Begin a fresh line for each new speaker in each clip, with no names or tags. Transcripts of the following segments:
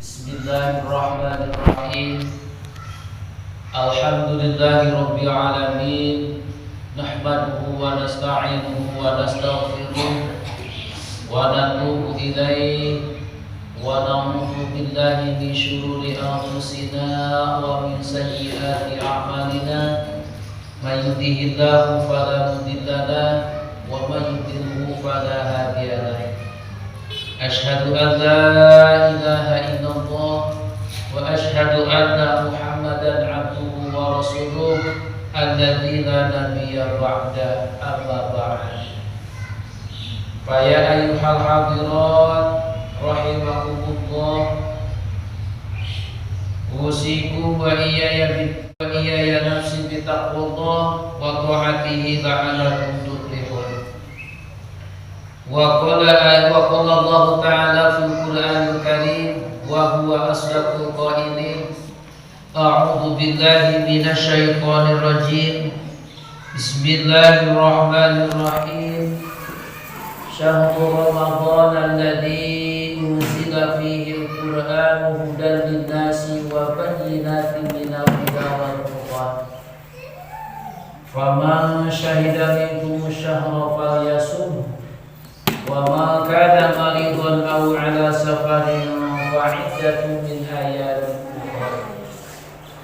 Bismillahirrahmanirrahim. Alhamdulillahirabbil alamin. Nahmaduhu wa nasta'inuhu wa nastaghfiruh wa natubu ilaihi wa na'udzu billahi min syururi anfusina wa min sayyiati a'malina. May yahdihillahu fala mudilla lahu wa may yudlilhu fala hadiya lahu. Asyhadu an la ilaha illallah wa asyhadu anna Muhammadan abduhu wa rasuluh alladzi la nabiyya ba'da, amma ba'd. Fa ya ayyuhal hadirat rahimakumullah, usikum wa iyaya nafsi bi taqwallah wa ta'atihi la'allakum tuflihun. Wa qala Allah ta'ala fil Qur'anil Karim wa huwa asdaqul qailin. A'udzu billahi minasy syaithanir rajim. Bismillahirrahmanirrahim. Syahrul Ramadan alladzi unzila fihi al-Qur'anu hudan lin-nasi wa bayyinatin minal huda wal furqan. Faman syahida minkum ash-shahra falyasum. Wa ma kana maridan aw ala safarin fa iddatun min ayamin ukhra.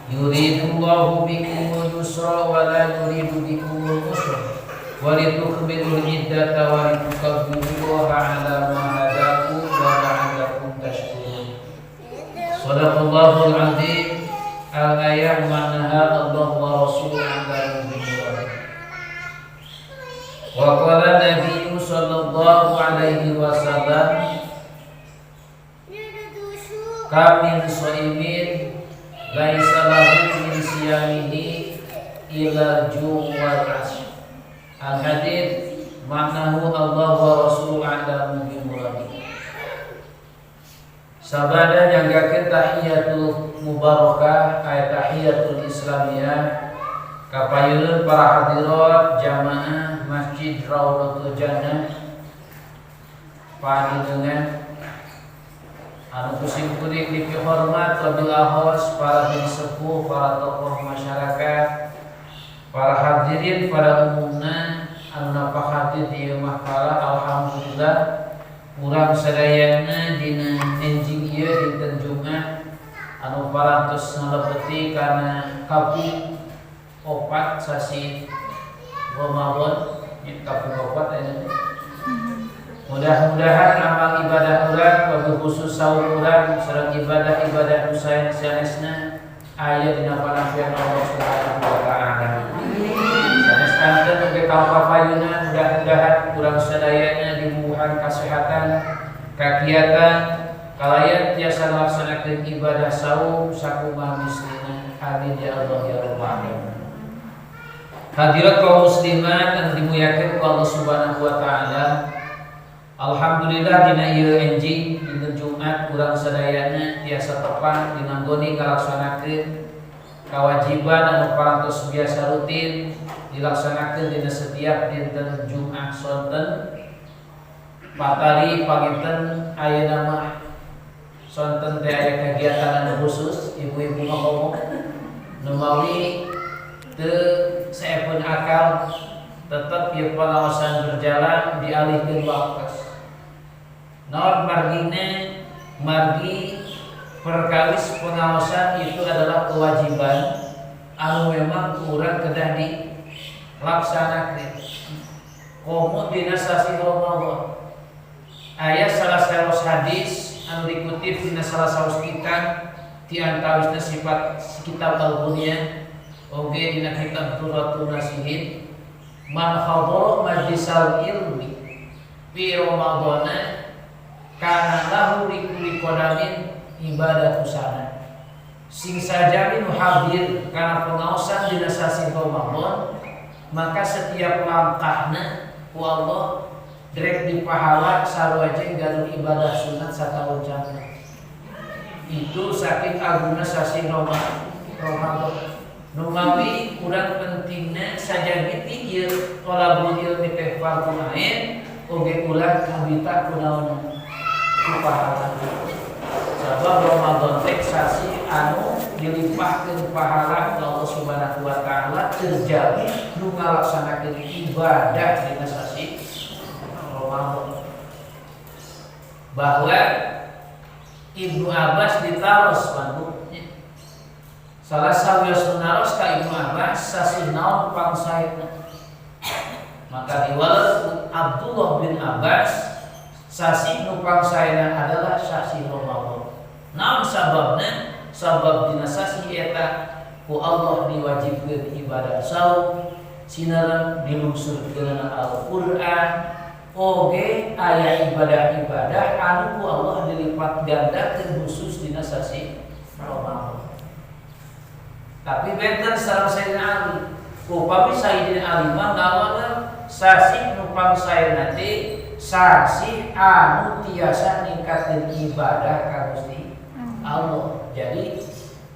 Yuridullahu bikumul yusra wa la yuridu bikumul usra wa litukmilul iddata wa litukabbirullaha ala ma hadakum wa la'allakum tashkurun. Shadaqallahul azim. Al-ayat ma'naha Allah wa rasuluhu an wa qala Nabi sallallahu alaihi wasallam, kamin shaimin laisa lahu min siyamihi illa ju' wal 'ash. Al-hadits maknahu Allah wa rasuluhu a'lamu bi muradi. Sabada nyanggakeun tahiyatul mubarakah ayat tahiyatul islamiyah kapayeureun para hadirat jamaah Masjid Raudhatul Jannah panjenengan anu kusing kuring dipihormat wabil ahos para sepuh, para tokoh masyarakat, para hadirin pada umumna anu napakati di mahfala. Alhamdulillah urang sadayana dina enjing ieu dinten Jumat anu parantos ngalebeti kana kapung opat sasi Ramadan kapung opat aya. Mudah-mudahan amal ibadah urang wabil khusus saum urang sareng ibadah-ibadah sanesna aya dina panafian Allah Subhanahu wa taala. Sanes kanten oge kapapayunan mudah-mudahan urang sadayana dimubuhan kasehatan, kagiatan kalayan tiasa melaksanakeun ibadah saum sakumaha muslimah. Amin ya Allah ya rabbal alamin. Hadirat kaum muslimat anu dimuliakeun ku Allah Subhanahu wa taala. Alhamdulillah dina ieu enjing dinten Jumat urang sadayana tiasa tepan dinanggoni ngalaksanakeun kawajiban anu parantos biasa rutin dilaksanakeun dina setiap dinten Jumat sonten. Patari panginten ayeuna mah sonten teh aya kagiatan anu khusus ibu-ibu mah ngomong nu mawi teu saepun akal tetap ieu pengawasan berjalan dialihkeun waktu. Naon margina margi perkawis pengawasan itu adalah kewajiban anu memang urang kedah dilaksanakeun. Komo dina sasi Ramadan aya salah saos hadis anu dikutip dina salah saos kitab ti antawisna sifat kitab Al-Bunya oge dina kitab Turatul Nasihin, man hadara majlisal ilmi fi Ramadana kana lahu likulli qadamin ibadatu sana. Sing sajami nu hadir kana pengaosan dina sasi Ramadan maka setiap langkahna ku Allah direk dipahala sarua jeung ibadah sunat satahun jana. Itu saking agungna sasi Ramadan. Nu ngawi urang pentingna sajagi ti ieu thalabul ilmi teh fardu ain oge ulah kabita kunaon ku pahala. Sabab Ramadan dilimpahkeun pahala ku Allah Subhanahu wa taala terjamin nu ngalaksanakeun ibadah dina sasi Ramadan. Bahwa Ibnu Abbas ditaros banduknya. Salah sawios naros ka Ibnu Abbas sasi naon pangsaena. Maka diwales Abdullah bin Abbas sasi nu pangsaena adalah sasi Ramadan. Naon sababna? Sabab dina sasi eta ku Allah diwajibkeun ibadah saum, sinaran dilungsurkeun Al-Qur'an, oge aya ibadah-ibadah anu ku Allah dilipat gandakeun khusus dina sasi Ramadan. Tapi benten sareng Sayyidina Ali. Upami Sayyidina Ali mah ngawalan sasi nu pangsaena teh sasi anu tiasa ningkatkeun ibadah ka Gusti Allah. Jadi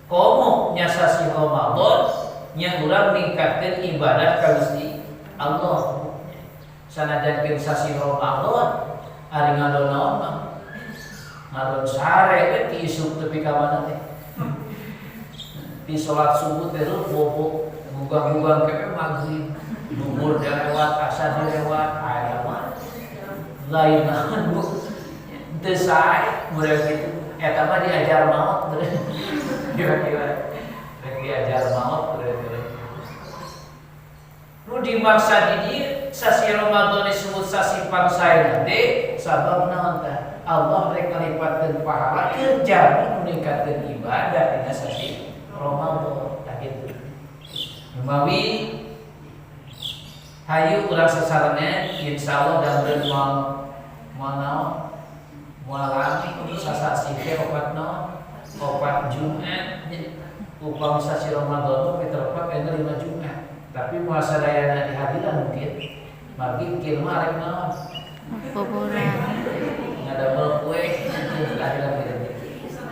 komo nya sasi Ramadan nya urang ningkatkeun ibadah ka Gusti Allah. Sanajan keun sasi Ramadan ari ngadon naon mah ngadon sare teh isuk tepi ka mana teh. Di salat subuh teh bobo bugang-bugang ke maghrib duhur lewat asar lewat aya mah lain naon teu sae meureun kitu. Eta mah diajar maot kira-kira diajar maot kira-kira. Nu dimaksa di dieu sasi Ramadan disebut sasi pangsaena teh sabab naon tah Allah rek ngalipatkeun pahala kerja meningkatkeun ibadah dina sasi Ramadan tah kitu. Umawi hayu urang sasareuna insyaallah dan mau mualami sasasi teh opat naon? Opat Jumat. Upami sasi Ramadan kita opat kana 5 Jumat. Tapi moal sadayana di hadiran mungkin magi kieu mah arek naon?
Kuburan.
Ngadamel kue hadiran kieu.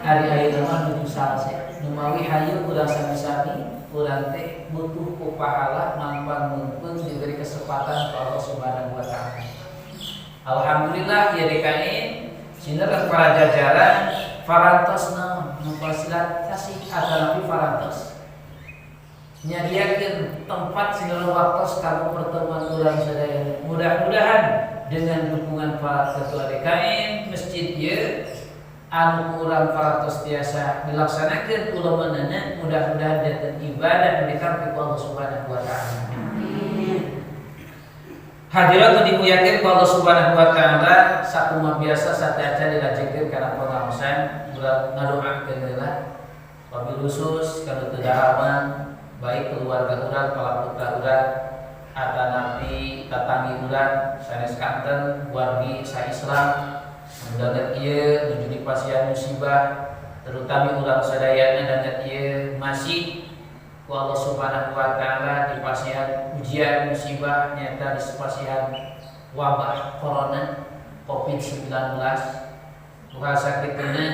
Hari ayeuna mah nuju salse. Numawi hayu urang sami-sami urang teh butuh ku pahala mangpang mumpung diberi kesempatan ku Allah Subhanahu wa taala. Alhamdulillah ya DKI sinten para jajaran farantosna mufasilat kasih atanapi farantos nyadiakeun tempat sinten waktos kanggo pertemuan urang sadaya. Mudah-mudahan dengan dukungan para ketua DKI masjid ieu anu urang farantos tiasa dilaksanakeun ulemanana mudah-mudahan janten ibadah ditampi ku Allah Subhanahu wa taala. Hadirat dimuliakeun ku Allah Subhanahu wa taala, sakumaha biasa sateaca dilajengkeun kana pangaosan ngadoakeun heula wabil khusus kana teu daharaman baik keluarga urang, kala putra urang, atanapi tatanggi urang sanes kanten wargi sa-Islam. Danget ieu nuju dipasihan musibah terutama urang sadayana danget ieu masih ku Allah Subhanahu wa taala dipasihan ujian musibah nyata dipasihan wabah corona Covid-19. Muga sakitna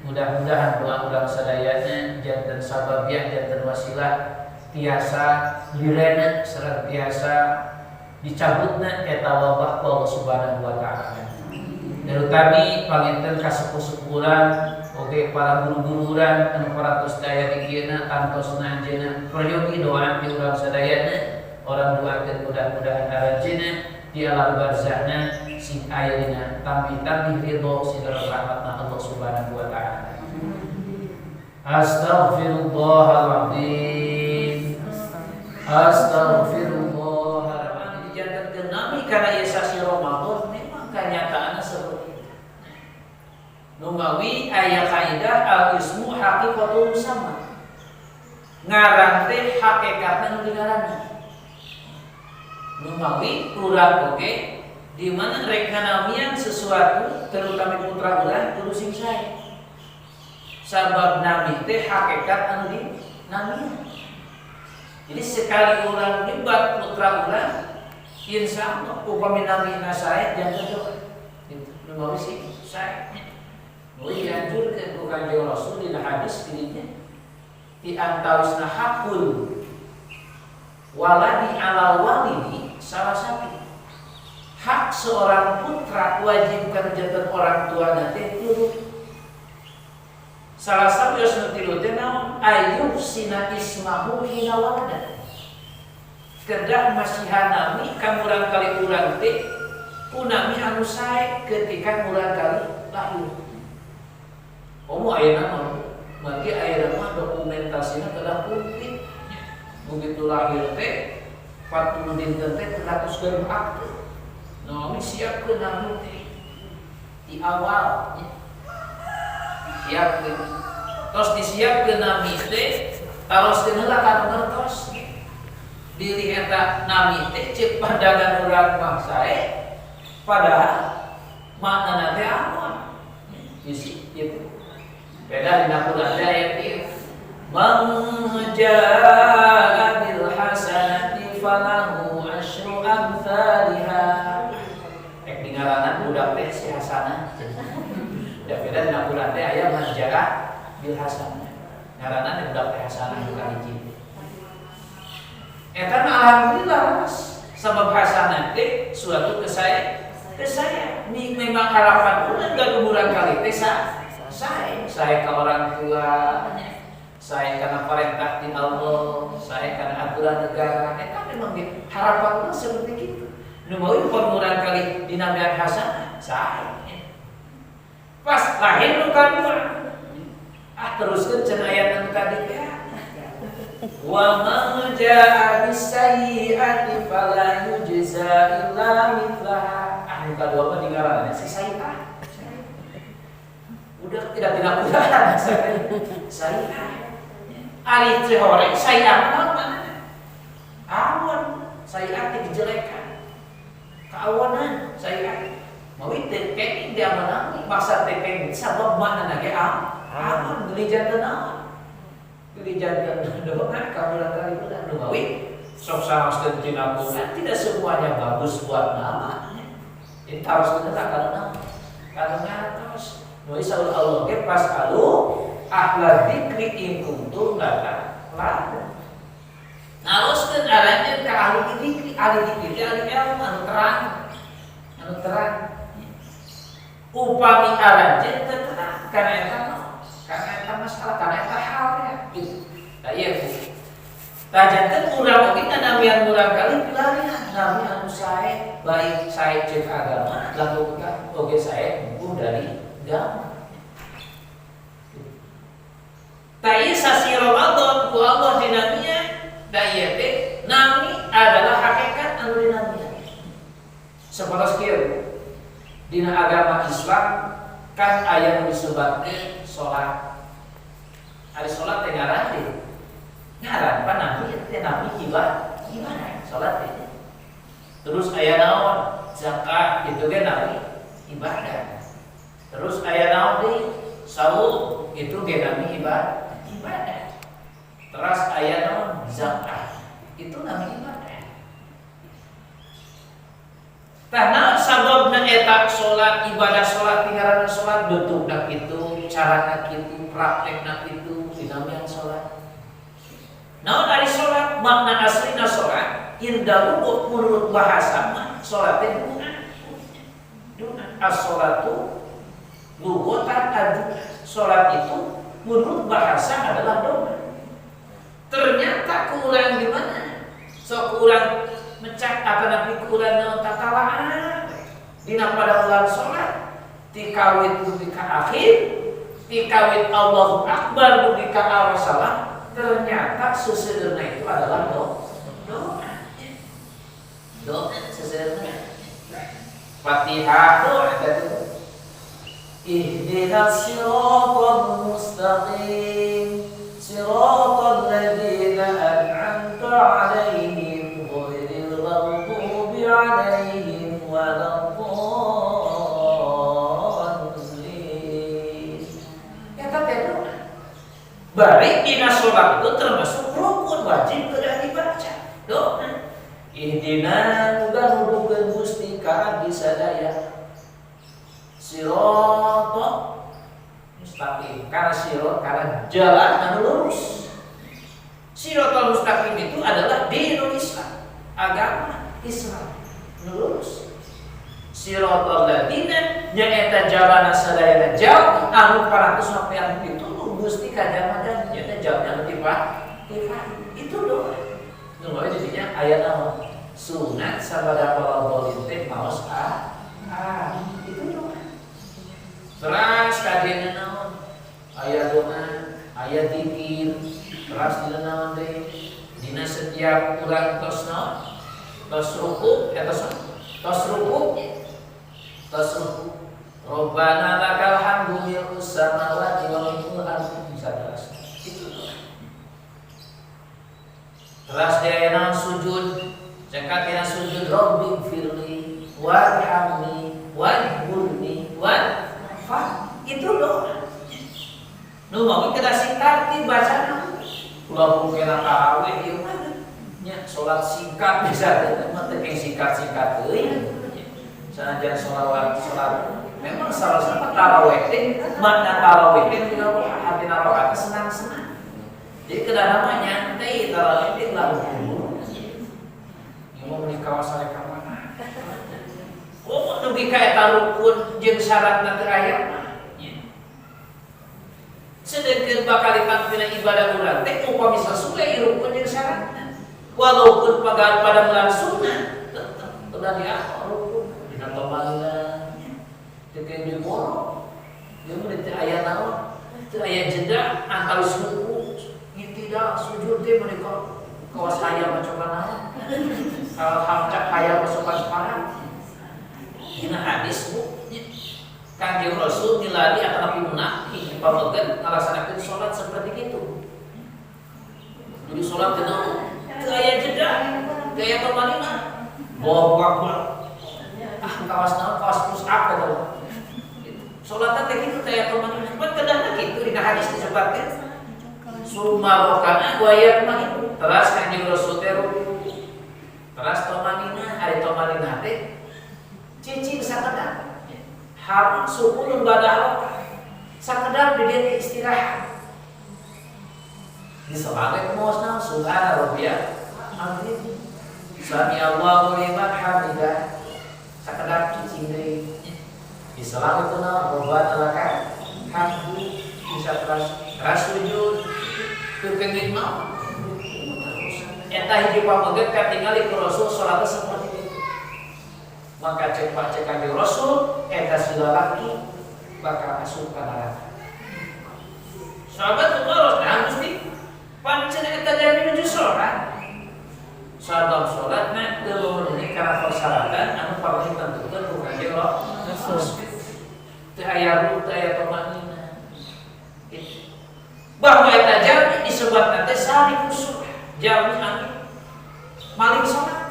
mudah-mudahan doa urang sadayana janten sababiah janten wasilah tiasa direna sareng tiasa dicabutna eta wabah ku Allah Subhanahu wa taala. Terutama panginten ka sepuh-sepuhan oge para guru-guru urang anu paratos daya di kieuna kantosna anjeunna prayogi doa ti urang sadayana orang doakeun mudah-mudahan aranjeunna di alam barzahna sing aya dina tampi-tampi ridho sidar rahmatna Allah Subhanahu wa taala. Astaghfirullahaladzim. Astaghfirullahaladzim. Dijantankeun nami kana ieu sasi Ramadan memang kenyataanna seperti itu. Numawi aya kaidah al-ismu haqiqatul musamma. Ngaran teh hakikatna nu digaranna. Numawi urang oge di mana rek nganamian sesuatu terutama putra urang kudu sing sae. Sabab nabi teh hakikat anu di namian. Jadi sekali urang nyebat putra urang insyaallah upami nabi sae jangan doa. Itu numawi sih sae. Mulai dianjurkan ku Kanjeng Rasul dina hadis dirinya di antawisna hakul waladi ala walidi salah satu hak seorang putra wajib kerjaan orang tua nanti turut salah satu yos nutilu teh naon ayub sina ismahu hina walada kedah masihan nami ka murang kali urang teh kunami anu sae ketika murang kali lahir. Omo ayeuna mah mangke ayeuna mah dokumentasina kedah komplit. Begitu lahir teh 40 dinten teh 100 akte. Nami siapkeun nami teh di awal. Siapkeun. Tos disiapkeun nami teh taroskeun heula ka ngertos. Diri eta nami teh ceuk pandangan urang mah sae padahal maknana teh apa? Isi kitu. Beda dina Quran teh aya kieu. Man jaa bil hasanati falahu asyru amsalha. Ek dingaranan budak teh si hasanah. Da beda dina Quran teh aya man jaa bil hasanah. Ngaranan budak teh hasanah bukan hiji. Eta alhamdulillah sabab hasanah teh suatu ke saya memang harapan urang gak umurang kali teh saya ke orang tua, saya karena perintah di Allah, saya karena aturan negara. Eta memang harapan urang seperti itu. Nu mau umurang kali dinambian hasanah saya. Pas lahir nu kadua teruskeun cenah aya nu tadi teh. Wa man jaa bis-sayyi'ati fala yujza illa mithlaha. Anu kadua mah digaranan si sayyi'ah. Udah tidak kurang sayyi'ah. Ari teh hore sayyi'ah mana? Awan sayyi'ah teh dijelekan. Kaawanan sayyi'ah. Mawi teh kenging dia menang maksa teh kenging sabab makna ge awan geuli janten awan. Dijadikan doa kamu kali bulan Numawi sok saoskeun tina Quran tidak semuanya bagus buat nama. Ditaoskeun karena ngatos. Nu isa Allah ge pas alu ahla dzikri in kuntum la ta'lamun. Naoskeun aranjeun ka ahli dzikri, ahli ilmu anu terang. Upami aranjeun teu terang kana eta masalah karena eta halnya gitu. Nah iya Bu. Tajanten urang oge namian urang kali pilarian nami anu sae baik sae cek agama lakukan oge sae buku dari agama. Ta ieu sasi Ramadan ku Allah dinamia da ieu teh nami adalah hakikat anu dinamia. Sapatos kieu dina agama Islam kan aya nu disebutkeun salat. Ari salat teh ngaran teh. Ngaran pa nami teh nami ibadah salat teh. Terus aya naon? Zakat itu ge nami ibadah. Terus aya naon deui? Saum itu ge nami ibadah. Terus aya naon? Zakat. Itu nami ibadah. Karena sababna eta salat ibadah salat tinggalan salat bentukna kitu, carana kitu, praktekna kitu, dinamian salat. Naon ari salat makna aslina salat indahu menurut bahasa mah salat teh duna as-salatu lughatan adu. Salat itu menurut bahasa adalah doa. Ternyata kurang di mana? Sok kurang mencak apa nabi kurang tatalaan dina pada bulan salat tikawit dugi ka akhir tikawit Allahu Akbar dugi ka awal salat ternyata sesederhana itu adalah doa sesederhana Fatihah doa itu ihdinas siratal mustaqim siratal ladzina an'amta 'alaihim alaihim waladdallin. Eta teh doa. Bari dina salat itu termasuk rukun wajib kudu dibaca. Doa. Ihdina muga nuduhkeun Gusti ka abdi sadaya. Siratal mustaqim. Karena sirat karena jalan anu lurus. Siratal mustaqim itu adalah dinul Islam, agama Islam lurus. Siratal ladzina nyaeta jalan sadayana jauh anu parantos sampean pituduh Gusti kadang-kadang nyata jawabnya lebih pak. Itu doa. Nunggu jadinya ayat nama sunat sabada parabol teh maos itu doa. Terus kajian naon ayat doa, ayat zikir, terus dina naon deui dina setiap urang tos naon tos ruku tos ruku Rabbana lakal hamdu mil'us samawati wa mil'ul ardi bisa terus itu terus dia naon sujud cekat dina sujud rabbi firli warhamni wanhurni wanfa itu doa nu mau kita singkat dibacana ulah kena tarawih ieu mah nya salat singkat bisa mah teh singkat-singkat deui sanajan salat memang salah-salah tarawih teh makna tarawih teh juga hati rakaat senang-senang. Jadi kada namanya teh tarawih teh lalu kumpul. Mau di kawasan ka mana? Oh, dugi ka eta rukun jeung syaratna teu aya mah. Sedengkeun bakal dipantuna ibadah urang teh upami sesuai rukun jeung syaratna. Walaupun pada bulan sunnah tetep udah diatur rukun dina pemanggilan dekat di mall, dia mulai terayat naon, terayat jeda antara suku, tidak sujud dia mereka kawas hayam mencoba naon, kalau hamcak hayam masukkan sekarang, ini hadis bu, Kanjeng Rasul miladi akan nabi munafik, pamegan melaksanakan sholat seperti itu, jadi sholat kenal, terayat jeda, gaya pemanina, bawa kawas naon, kawas push up gitu. Sholat teh kitu teh teman cepat kedahna kitu dina hadis disebutkeun summa rokana waya mani teras Kanjeng Rasul teh teras tomanina ari tomanina teh cicing sakedar harus suku badah sakedar di dia istirahat di salat mosna subhana rabbiyal azim sami Allahu liman hamidah sakedar cicing deui di salat itu na Rabbana lakal hamdu bisa teras sujud kepengin mah eta hiji pameget katingali ku Rasul salat seperti itu maka cek Kanjeng Rasul eta silalaki bakal asup ka neraka sahabat Umar Gusti pancen eta jami nuju salat salat salatna teu memenuhi kana persyaratan anu pamit tentukeun ku Kanjeng Rasul teu aya ruh teu aya pemanina bahwa eta jami disebutna teh sari kusuk jami anu maling salat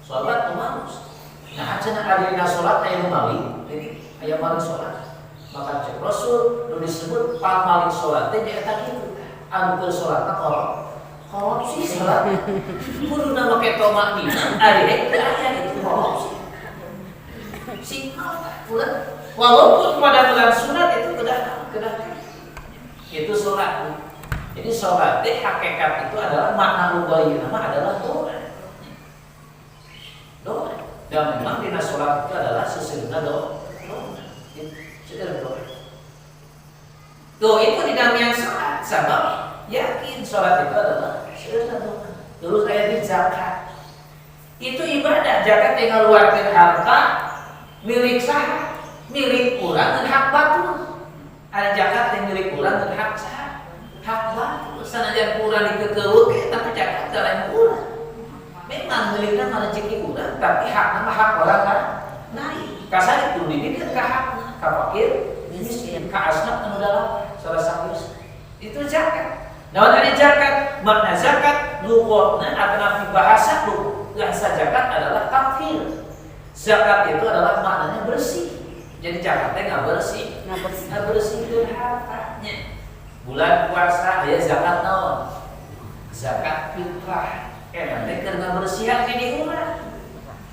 salat tumanus nah cenah ari dina salat aya maling aya maling salat maka cek Rasul nu disebut pamaling salat teh eta kitu anu keur salatna korupsi salat kudu na make tomaknina ari teh aya itu korupsi singkat bulan walaupun pada bulan sunat itu kedah itu sholat. Jadi sholat hakikat itu adalah makna lugawi nama adalah doa dan memang dina sholat itu adalah sesungguhnya doa itu dinamai sholat sama yakin sholat itu adalah sesungguhnya doa. Terus kayak di zakat itu ibadah zakat tinggal luarkan harta milik sah, milik urang dan hak batul. Ada zakat yang milik urang dan hak sah, hak batul. Sanajan urang dikekeukeun tapi zakat lain urang. Memang milikna rezeki urang tapi hakna mah hak orang kan naik. Kasar itu didikeun ka hakna, ka fakir, miskin, ka asnaf anu dalam salah satu itu zakat. Namun ada zakat, makna zakat lughatna atau bahasa zakat adalah takfir. Zakat itu adalah maknanya bersih. Jadi zakatnya nggak bersih itu hartanya. Bulan puasa ada zakat naon? Zakat fitrah. Nanti karena bersihan di rumah.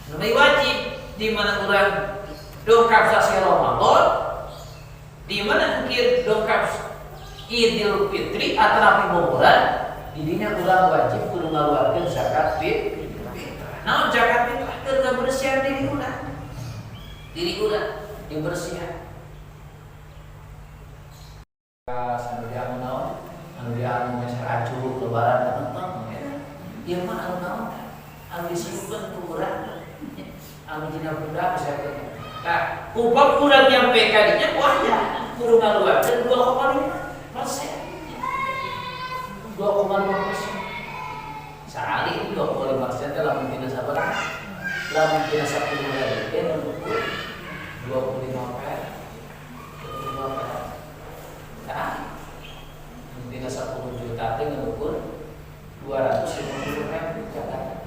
Namanya wajib di mana urang dongkap sasi Ramadan, di mana mungkin dongkap Idul Fitri atau nabi bulan, di dinya urang wajib kudu ngaluarkeun zakat fitrah. Naon zakat fitrah? Karena bersihan diri urang dibersihan. anu dia naon anu dia anu geus acuh lebaran nonton ieu mah anu naon anu disimpen ku urang anu dina budak bisa teh nah upah urang yang PKD-nya ku aya kudu ngaluarkeun 2,5%. 2,5%. Sehari 2,5% dalam tina sabaraha? Lamun tina 10 bulan teh untuk 25 per. Nah, tina 10 juta teh ngukur 250 ribu Jakarta.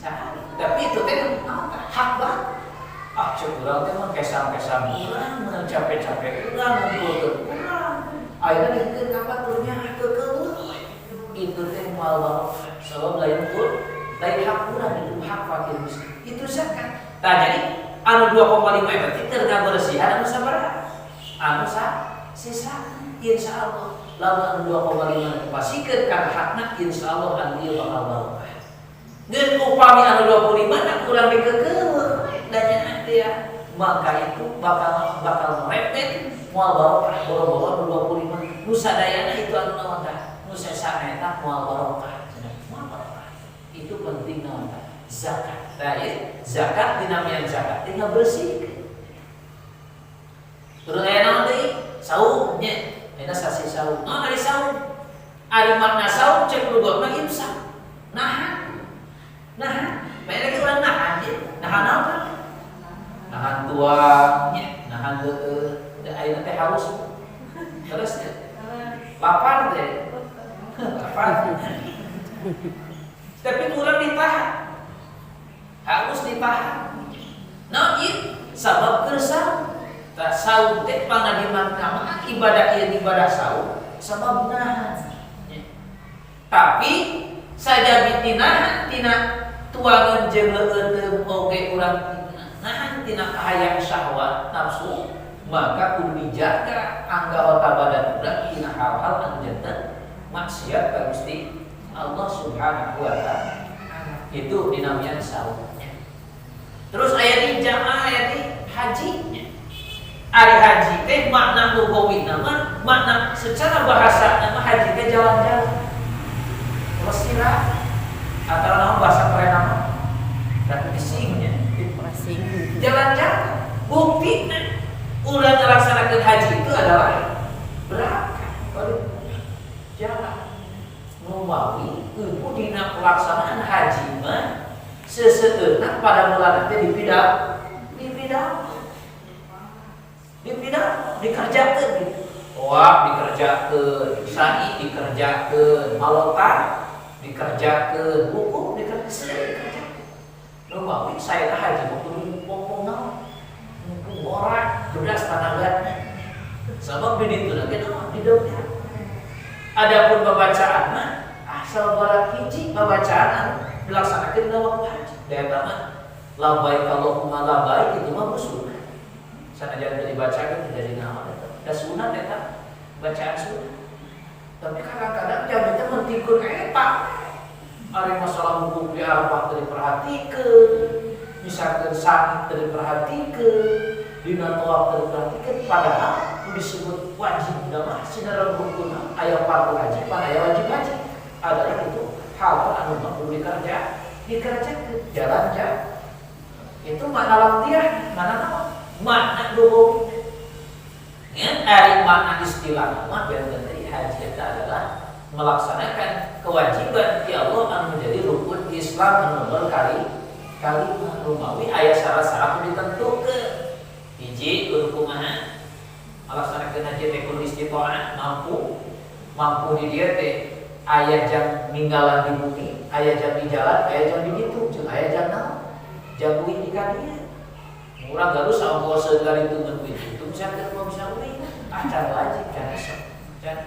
Sehari. Tapi itu teh hak banget. Ah, cek urang teh mah kesam-kesam urang, mun capek-capek urang ngumpulkeun urang. Ayeuna dikeun ka baturnya keukeuh. Itu teh moal barokah. Sabab lain lain hak urang itu hak fakir miskin. Itu zakat. Tah jadi anu 2,5 berarti keur ngabersihan anu sabaraha? Anu sisa insyaallah lamun anu 2,5 dipasikeun ka hakna insyaallah anu ieu bakal barokah. Ngeun upami anu 25 nak kurang dikeukeuh danya dia maka itu bakal merepet moal barokah boro-boro anu 25 nu sadayana itu anu naon tah nu sesana eta moal barokah moal barokah itu penting naon tah zakat tah zakat dinamian zakat tinggal bersihkeun terus aya naon deui saum nya aya sasi saum naon ari saum ari makna saum cek lugotna imsak nahan mereka urang nahan je nahan apa nahan tua nahan ayeuna teh haus terus lapar teh lapar tapi urang ditahan harus ditahan naon ieu sabab keur saum tah saum teh pangadiman ka ibadah ieu ibadah saum sabab nahan tapi sajabi tinahan tina tuangan jeung leueuteum oge urang nahan tina kahayang syahwat nafsu maka kudu dijaga anggota badan urang tina hal-hal anu janten maksiat ka Gusti Allah Subhanahu wa taala. Itu dinamian saum. Terus aya di jamaah aya di haji. Ari haji teh makna lugawina mah makna secara bahasa nama haji teh jalan-jalan. Mesira atau nama bahasa keren nama refreshingnya jalan-jalan bukti udah melaksanakan haji itu adalah berangkat jalan numawi itu dina pelaksanaan haji mah seseuna pada bulan nanti dipidal dikerjakeun gitu wah dikerjakeun sa'i dikerjakeun malotan dikerjakeun buku dikerjakeun numawi saya haji kudu ngomong naon orang beras tanah sabab di ditu lagi naon di dunya adapun pembacaan mah asal barat hiji pembacaan anu dilaksanakeun dina waktu haji da mah labbaik Allahumma labbaik itu mah sunah sanajan teu dibacakeun jadi naon eta da sunat eta bacaan sunat tapi kadang-kadang jangan teh mentikun eta ari masalah hukum di Arafah teu diperhatikeun misalkan sakit teu diperhatikeun dina tawaf teu diperhatikeun padahal disebut wajib mah sinareng hukumna aya fardu haji pan aya wajib haji adalah itu hal anu perlu dikerjakeun jalan-jalan itu makna lafziah mana nama makna lugawi ya ari makna istilah mah dari haji itu adalah melaksanakan kewajiban ya Allah anu menjadi rukun Islam anu kalimah rumawi aya syarat-syarat ditentukeun hiji kudu kumaha melaksanakeun haji teh kudu istitoah mampu di dieu teh aya jam ninggalan di bumi aya jam di jalan aya jam di ditu jeung aya jam naon jam uing di ka dieu murah garus ongkos segala itu ngan itu bisa teh bisa uing can wajib can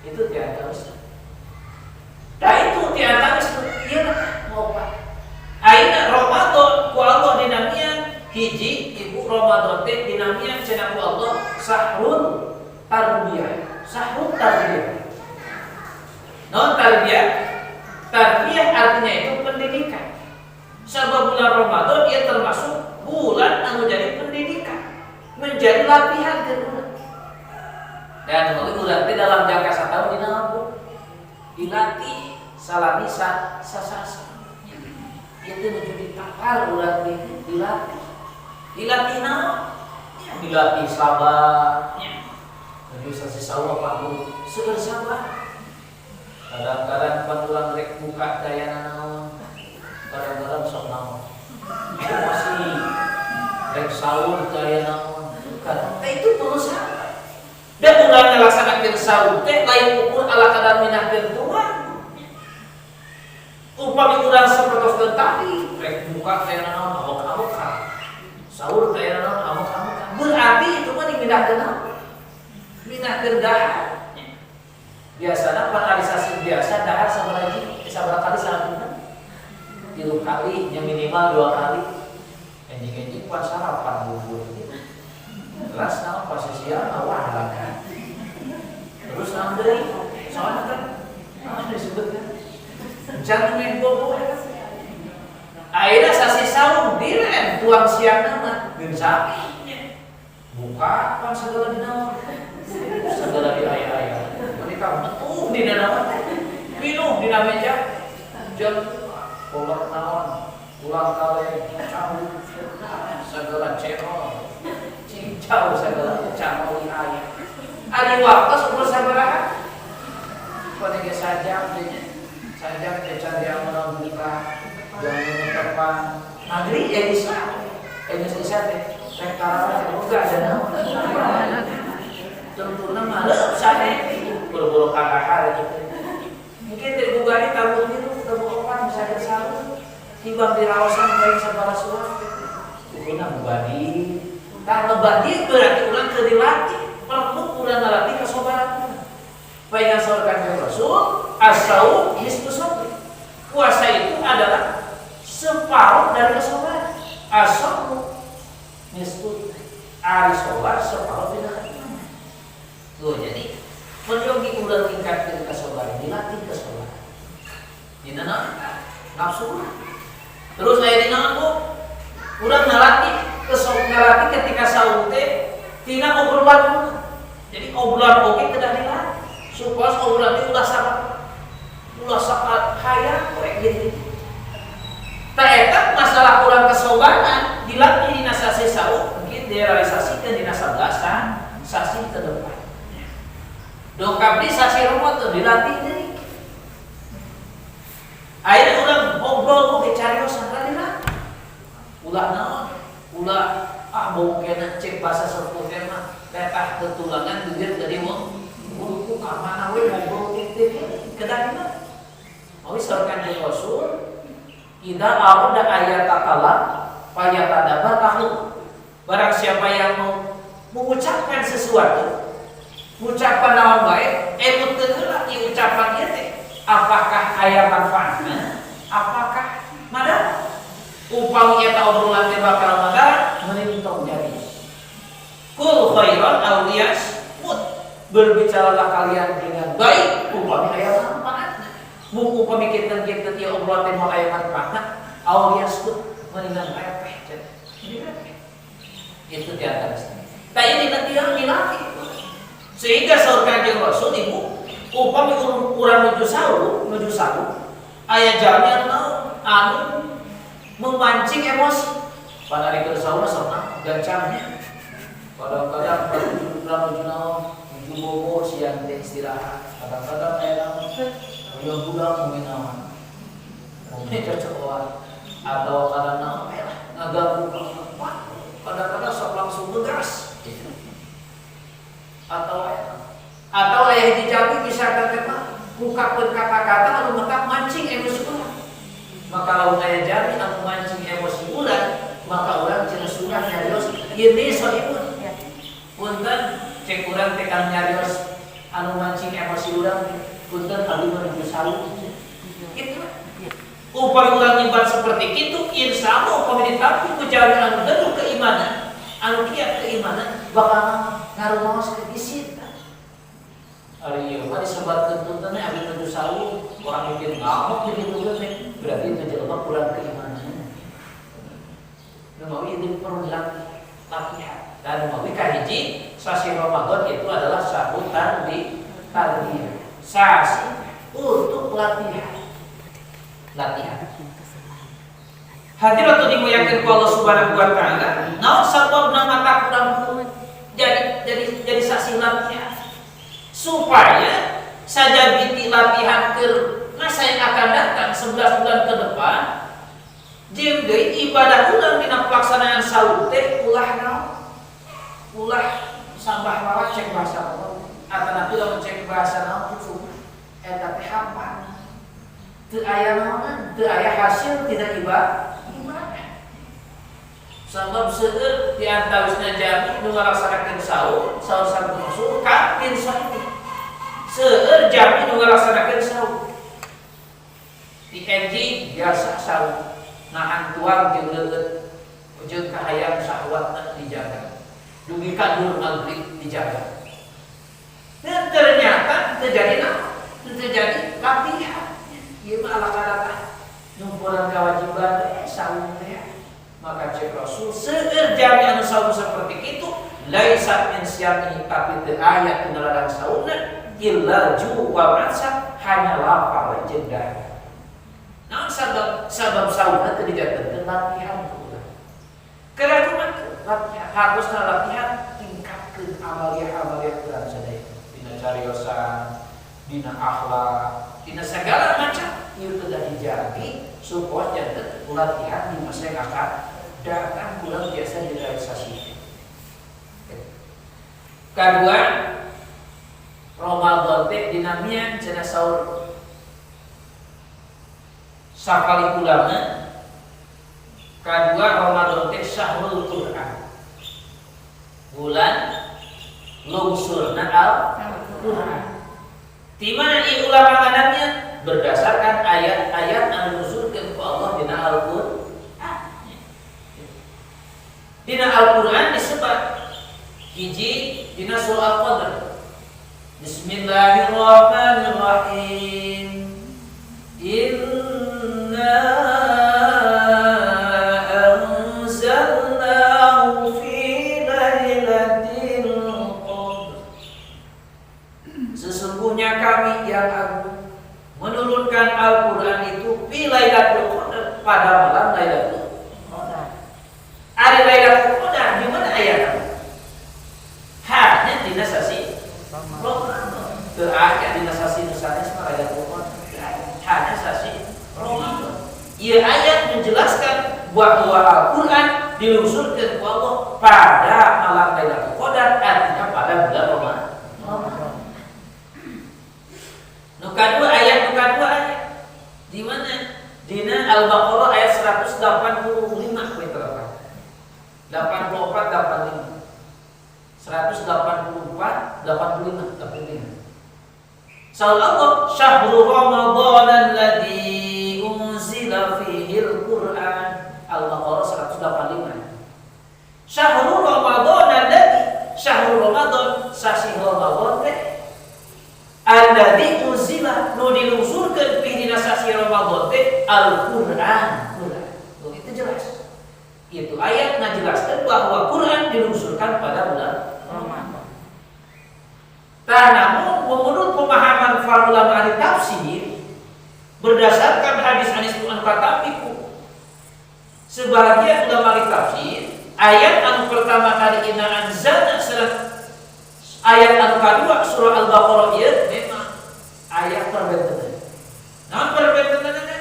itu tiada ustaz. Dah itu tiada ustaz. Ieu mau apa? Aina Ramadan ku Allah dinamian hiji ibu Ramadan teh dinamian cenah ku Allah sahrun tarbiyah. Sahrun tarbiyah. Non tarbiyah. Tarbiyah artinya itu pendidikan. Sebab bulan Ramadan ia termasuk bulan anu jadi pendidikan, menjadi latihan ke Dan urang teh dalam jangka satahun dina dilatih salami sasasa. Itu menuju ditakal urang teh dilatih naon? Dilatih sabar. Menuju sasawa Pak Guru seueur sabar. Kadang-kadang pan urang rek buka dayana naon, kadang-kadang sok naon. Masih rek sahur daya naon. Karena itu perlu sabar. Dan urang ngalaksanakeun sahur teh lain ukur ala kadar minahkeun Tuhan. Upami urang sapertos tadi rek buka daya naon abok-abok sahur daya naon abok-abok. Berarti itu mah dimindahkeun naon? Minahkeun dahar. Biasanya penalisasi biasa dahar sabaraha kali sahabatnya 3 kali, yang minimal 2 kali. Enjing-enjing pan sarapan bubur. Jelas naon pasisian awah kan. Terus naon deui? Soalna kan naon disebutna? Jangan main bobo. Ayeuna sasi saum diren tuang siangna mah geun sapi. Buka pan segala dina. Segala di aya-aya. Mereka metu dina naon? Minum dina meja. Jam kolak naon? Ulang kali cabut segala cekol cincau segala cabut ayah ada waktu sebelum sabaraha pada ke sajam cari yang menunggukan yang menetapkan maghrib isya teh sekarang juga ada nama tentunya malam saya buru-buru kakak itu mungkin dari bugari tahun itu ketemu opan bisa bersahur tiba di rawasan baik sabara suara itu ngebadi tak ngebadi berarti ulang dilatih perlu ulang ngelatih kesobaran baik ngasorkan Rasul asau hisbusabri puasa itu adalah separuh dari kesobaran asau hisbus ari sobar separuh tidak tuh jadi menyogi ulang tingkatkan kesobaran dilatih kesobaran di mana nafsu. Terus aya dina aku urang ngelatih ketika saum teh tina obrolan. Jadi obrolan oge kedah dilatih supaya obrolan teh ulah sapat hayang korek gitu. Ta eta masalah urang kesobaran dilatih dina sasi saum mungkin direalisasikan dina 11 sasi ke depan. Dokabdi sasi Ramadan dilatih deui. Akhirnya urang ngobrol oge carios sadina. Ulah naon? Ulah bau kena cek bahasa sepuh mah tetah ketulangan bibir dari wong buku ka mana we ngobrol teh kedah dina. Mau sorkan di Rasul ida arada ayat takala fayatadabar tahluk. Barang siapa yang mau mengucapkan sesuatu ucapan naon bae emut teu heula ieu ucapan ieu teh apakah aya manfaatna? Apakah madar? Upami eta obrolan teh bakal madar, meureun tong jadi. Kul khairan aw liyasmut. Berbicaralah kalian dengan baik upami aya manfaatna. Mun upami kitu-kitu ieu obrolan teh aya manfaatna, aw liyasmut meureun repeh cenah. Itu di atas. Tah ini nanti yang dilatih. Sehingga saur Kanjeng Rasul ibu upami urang nuju sahur aya jalan anu memancing emosi. Pada hari sahur sama gancangnya. Kadang-kadang urang nuju naon, nuju bobo siang teh istirahat. Kadang-kadang aya naon, aya budak mungkin naon. Mungkin cocok atau kadang naon ngaganggu. Kadang-kadang sok langsung ngegas. Atau ayah dijamin bisa kata buka kata-kata anu maka mancing emosi ulang. Maka lamun aya jami anu mancing emosi ulang, maka urang cenah sunah nyarios ieu teh soipun. Punten cek urang teh kan nyarios anu mancing emosi urang, punten abdi menuju salu. Kitu. Upami urang nyimpan seperti kitu, insyaallah upami ditampung ku jalan anu deuk keimanan, anu kiat keimanan bakal ngarumaos ke isin. Ari ieu mah disebatkeun punten abdi menuju sawu, orang mikir ngamuk jadi teh berarti itu jelema kurang keimanan. Numawi itu perlu latihan. Dan numawi kahiji sasi Ramadan itu adalah sahutan sasi untuk latihan. Hadirin atau dimuliakan Allah Subhanahu wa taala, naon sababna mata kurang jadi sasi latihan supaya saja binti latihan ke masa yang akan datang 11 bulan ke depan jeung deui ibadah ulang dina pelaksanaan saum teh ulah sambah lawan cek bahasa atana ulah cek bahasa naon cukup eta teh hampa teu aya naon teu aya hasil tidak ibadah sebab seueur di antawisna jami nu ngalaksanakeun saum saum musuh katin saum seueur jami nu ngalaksanakeun saum di NG biasa saum nahan tuang jeung leueut jeung kahayang syahwatna dijaga dugi ka dur maghrib dijaga dan ternyata terjadi latihan ieu mah alak-alak nyumpuran kewajiban saum teh maka cek Rasul seueur jami anu saum seperti itu laisa min siyami tapi teu aya teu ngalarang saumna illa ju wa mansa hanya lapar jeda. Naon sabab saumna teu dijadikeun latihan pula. Karena latihan harusna latihan tingkatkeun amalia-amalia urang sadaya dina cariosan, dina akhlak, dina segala macam ieu teu dijagi supaya janten latihan di masa yang akan datang pulang biasa direalisasi. Kedua, Ramadan teh dinamian cenah saur sakali ulama. Kedua, Ramadan teh syahrul Quran. Bulan lungsurna Al-Quran. Di mana ieu ulama nganannya berdasarkan ayat-ayat anu nuzulkeun ku Allah dina Al-Qur'an. Dina Al-Qur'an disebut hiji dina surah Al-Qadr. Bismillahirrahmanirrahim. Inna anzalnahu fi lailatul qadr. Sesungguhnya kami yang agung menurunkan Al-Quran itu fi Lailatul Qadar pada malam Lailatul Qadar. Ada Lailatul Qadar di mana ayatnya? Hanya dina sasi Ramadan. Teu aya dina sasi nu sanes Lailatul Qadar. Hanya sasi Ramadan. Ieu ayat menjelaskan bahwa Al-Quran dilungsurkeun ku Allah pada malam Lailatul Qadar, artinya pada bulan Ramadan. Kedua ayat di mana? Dina Al-Baqarah ayat 185 meter 84 85 184 85. Sallallahu syahrul Ramadan alladzi unzila fihi al-Qur'an. Al-Baqarah 185. Syahrul Ramadan alladzi syahrul Ramadan sasi Ramadan teh alladzi unzila nu dilungsurkeun fi dina sasi Ramadan teh Al-Qur'an. Itu jelas. Itu ayat ngajelaskeun bahwa Quran dilungsurkan pada bulan Ramadan. Namun menurut pemahaman para ulama ahli tafsir berdasarkan hadis Anas bin Katabiku sebagian ulama ahli tafsir ayat anu pertama kali inna anzalna ayat anu kedua surah Al-Baqarah ieu memang ayat perbentengan. Namun perbentenganna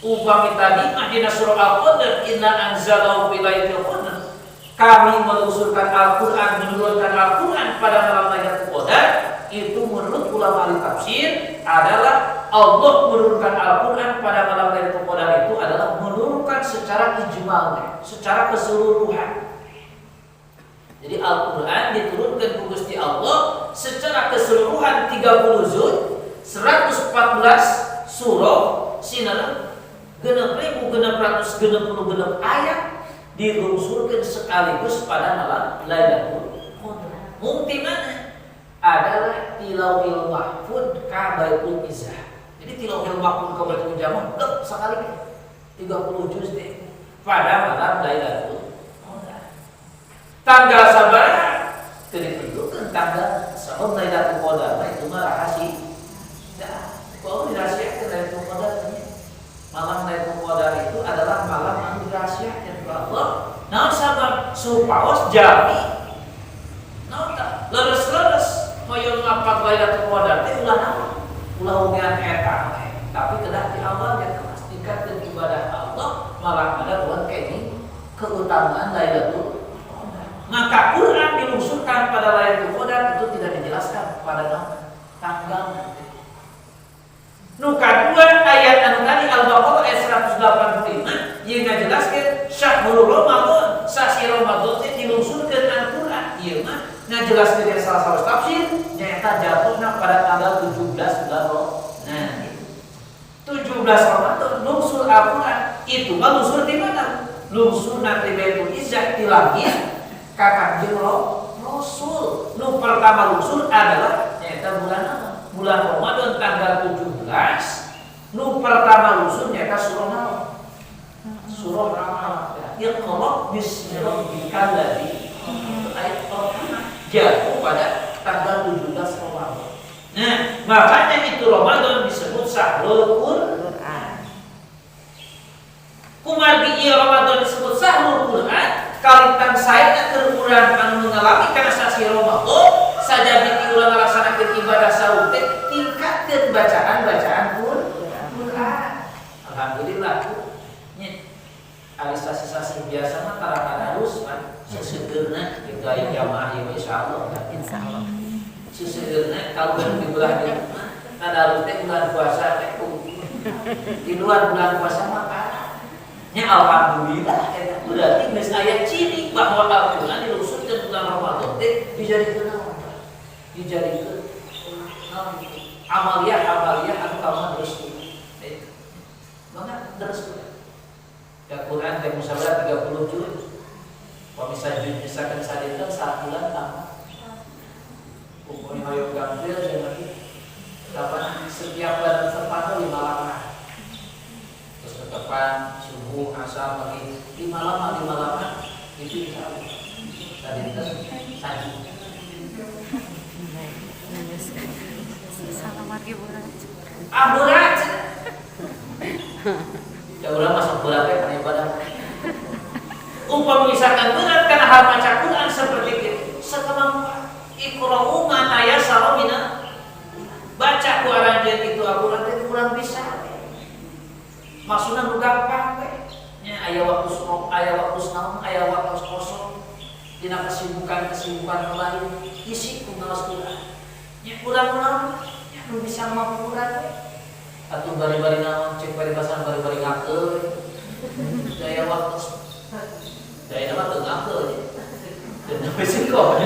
upami tadi dina surah Al-Qadr inna anzalahu fi lailatul qadr. Kami melungsurkan Al-Qur'an, menurunkan Al-Qur'an pada malam Lailatul Qadar. Itu menurut ulama ahli tafsir adalah Allah menurunkan Al-Qur'an pada malam Lailatul Qadar itu adalah menurunkan secara ijmal, secara keseluruhan. Jadi Al-Quran diturunkan ku Gusti Allah secara keseluruhan 30 juz, 114 surah, sinana 6.666 ayat dilungsurkan sekaligus pada malam Lailatul Qadar. Mungkin mana? Adalah tilawil mahfud ka Baitul Izzah. Jadi tilawil mahfud ka Baitul Izzah mah sekali 30 juz deh pada malam Lailatul Qadar. Tanggal sabar ditentukan tanggal sabab Lailatul Qadar itu mah rahasia. supaos jami naon tah leres-leres hoyong ngapag Lailatul Qadar teh ulah naon ulah hubungan eta tapi kedah di awal ya pastikan ibadah Allah malah ada buat kayak keutamaan Lailatul Qadar. Maka Quran diluncurkan pada Lailatul Qadar itu tidak dijelaskan pada tanggal. Nu kadua ayat anu tadi Al-Baqarah ayat 185 yang ngajelaskeun syahrul Ramadan, sasi Ramadan teh diluncurkeun Al-Qur'an. Ieu mah ngajelaskeun dari salah satu tafsir nyaeta jatuhna pada tanggal 17 bulan Ramadan. 17 Ramadan lungsul Al-Qur'an itu mah lungsul di mana? Lungsul nanti Baitul Izzah di langit ka Kangjeng Rasul. Nu pertama lungsul adalah nyaeta bulan apa? Bulan Ramadan tanggal 17. Nu pertama lungsul nyaeta surah naon? Surah Al-Fatihah. Iqra bismi rabbikal ladzi ayat pertama jatuh pada tanggal 17 Ramadan. Nah, makanya itu Ramadan disebut Syahrul Qur'an. Kumargi ieu Ramadan disebut Syahrul Qur'an, kalitan saya Quran anu ngalami kana sasi Ramadan saja diulang laksanakeun ibadah saum teh tingkatkeun bacaan Quran. Alhamdulillah nya ari sasi-sasi biasa mah tara-tararus mah sesegeurna kitu aya jamaah ieu insyaallah.
Insyaallah.
Sesegeurna kaluan di bulan ieu mah tadarus teh bulan puasa teh di luar bulan puasa mah nya alhamdulillah eta berarti geus aya ciri bahwa Al-Qur'an diluncurkeun bulan Ramadan teh dijadikeun naon? Dijadikeun amalia anu kamu terus banget terus ya Quran teh musabara 30 juz pamisah juz misalkan sadeta 1 bulan tamat hukumnya hoyong gampil jadi kapan setiap bulan terpantau 5 lama terus ketepan subuh asar maghrib 5 lama itu bisa sadeta saji
Salam lagi berat.
Berat. Ya ulah masuk berat ya kana ibadah. Umpama misalkan berat karena hal maca Quran seperti itu. Sekemampuan iqra'u ma tayassara mina baca ku aranjeun itu Al-Qur'an teh kurang bisa. Maksudna nu gampang we. Nya aya waktu naon, aya waktu kosong. Dina kesibukan lain isi ku ngaos Quran. Nya kurang nu bisa mapuran atuh bari-bari naon cek paribasan bari-bari ngakeun daya waktu daya mah teu ngakeun dan bisi kok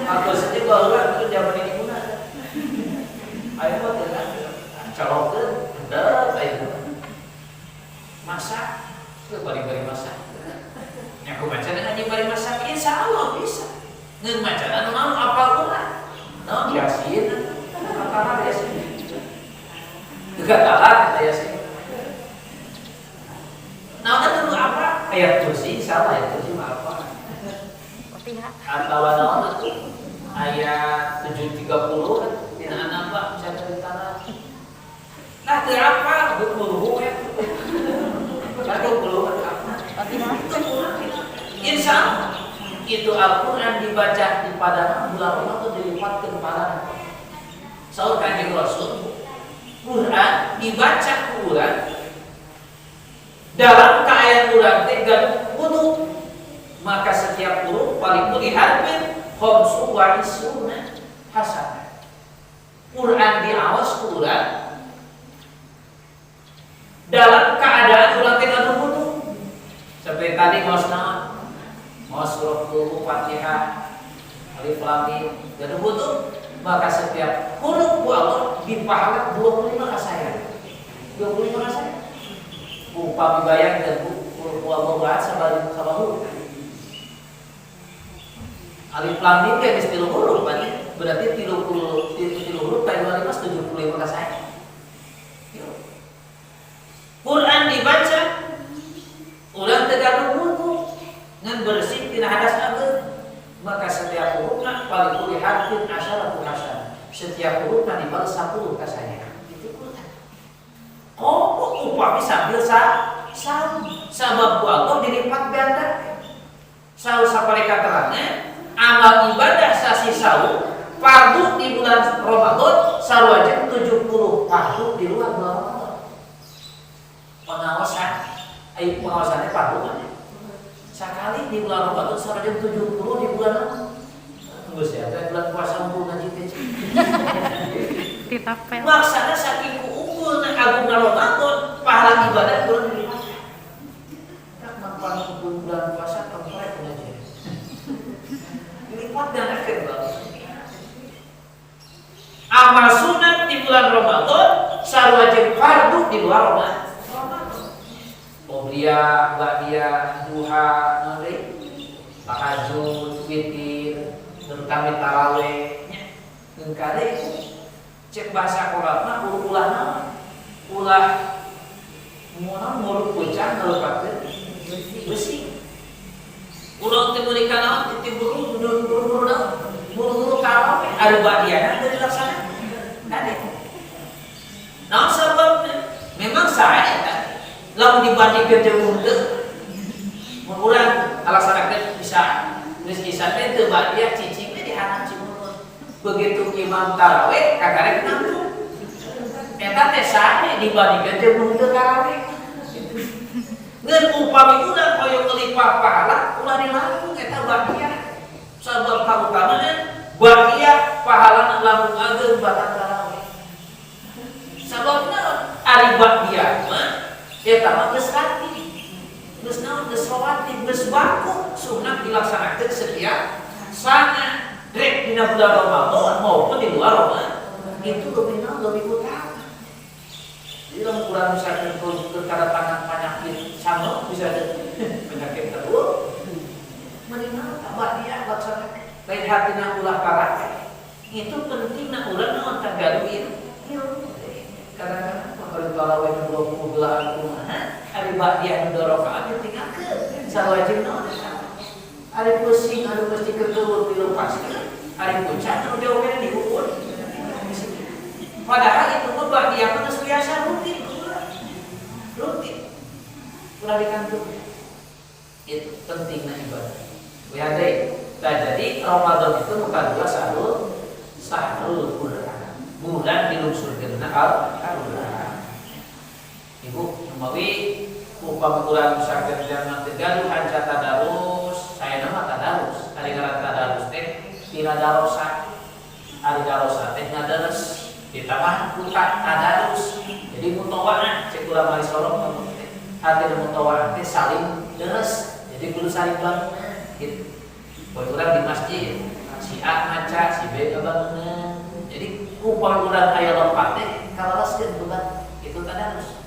aku saja baheula itu zaman ini guna aya mah teu ngakeun calokeun hendak aya masak teu bari-bari masak nya ku baca dengan bari masak insyaallah bisa ngeun macana naon apal Quran naon Yasin kata ya sih, juga taat ya sih. Nah, itu apa? Ayat kursi, salah ayat kursi apa? Atau naon itu ayat 730 dina anak Pak bisa cerita. Nah, itu apa? Betul ya. Satu puluh apa? Insya Allah itu Al-Quran dibaca di pada bulan Ramadan dilipatkan pada Saur Kanjeng Rasul, Quran dibaca Quran dalam ayat Quran teh gaduh wudu, maka setiap huruf paling harfin khamsu wa isruna hasanah. Quran diawas Quran dalam keadaan Quran teh gaduh wudu. Seperti tadi maos surah Al-Fatihah, Alif Lam Mim gaduh wudu. Maka setiap huruf Allah dipahala 25 kasaya. 25 kasaya. Upami bayangkeun huruf Allah bahat sabari huruf. Alif Lam Mim ge geus 3 huruf berarti 30 huruf kali 25 75 kasaya. Quran dibaca ulang tegaduh wudu ngan bersih tina hadas ageun. Maka setiap hurufnya paling kuli harfin asyaratu hasanah. Setiap hurufnya dibalas 10 kasanya. Itu Quran. Upami sambil sabab Allah dilipat ganda. Saur sapareka terangnya amal ibadah sasi saur fardu di bulan Ramadan sarwajib 70 fardu di luar bulan Ramadan. Pengawasannya fardu kan? Sekali di bulan Ramadan sarwajib 70 di bulan apa? Tunggu saya, bulan puasa unggul ngaji teh.
Ditapel.
Maksana saking unggulna agungna Ramadan pahala ibadah bulan dilipat. Tak mampan bulan puasa tempat ngaji. Dilipat dan akhir banget. Amal sunat di bulan Ramadan sarwajib fardu di luar Ramadan. Qobliyah, ba'diyah, duha, tahajud, witir, terutama tarawih. Ngkade cek bahasa Quran ulah mulut pucang kalau pakai besi. Ulah teu meuli kana titiburu buru tarawih ada ba'diyah dari laksana. Ada. Nah sebabnya memang saya lamun dibandingkeun jeung teu mun urang alasankeun bisa geus kisah teh teu ba'diyah cicing teh dihanap cimulut. Begitu imam tarawih kakarek nangtung. Eta teh sae dibandingkeun jeung teu tarawih. Ngeun upami urang hoyong ngelipah pahala ulah dilangkung eta ba'diyah. Sabab kautamana ba'diyah pahalana lamun ageun batan tarawih. Sababna ari ba'diyah mah eta mah geus rati. Geus naon geus rawatib geus baku sunat dilaksanakeun setiap sana rek dina bulan Ramadan maupun di luar Ramadan. Itu lebih utama. Jadi lamun kurang misalkan kedatangan penyakit sama bisa penyakit terus minimal ba'diyah laksanakeun lain hatina ulah karate. Itu pentingna urang naon tagadu ilmu. Kadang-kadang kalau tarawih 20 gelaan kumaha ari ba'diyah nu rakaat ditinggalkeun sawajib naon ari pusing anu mesti kekeluar dilepaskeun ari puncak anu diokeun diukur. Padahal itu mah ba'diyah mah geus biasa rutin ulah dikantung. Itu pentingna ibadah. Lihat deh, jadi Ramadan itu bukan dua sahrul bulan dilungsurkeun al-bulan. Ibu umawi upama bulan misalkan jangan tegaluh hanca tadarus, saya nama tadarus. Ari ngaran tadarus teh tina darosa. Ari darosa teh ngadares ditambah utak tadarus. Jadi mutawa'ah cek ulama mali sorong teh. Hati mutawa'ah teh saling deres. Jadi kudu saling bangunan gitu. Poe urang di masjid, si A maca, si B kabangunan. Jadi upah urang aya lompat teh kawalaskeun bulan itu tadarus.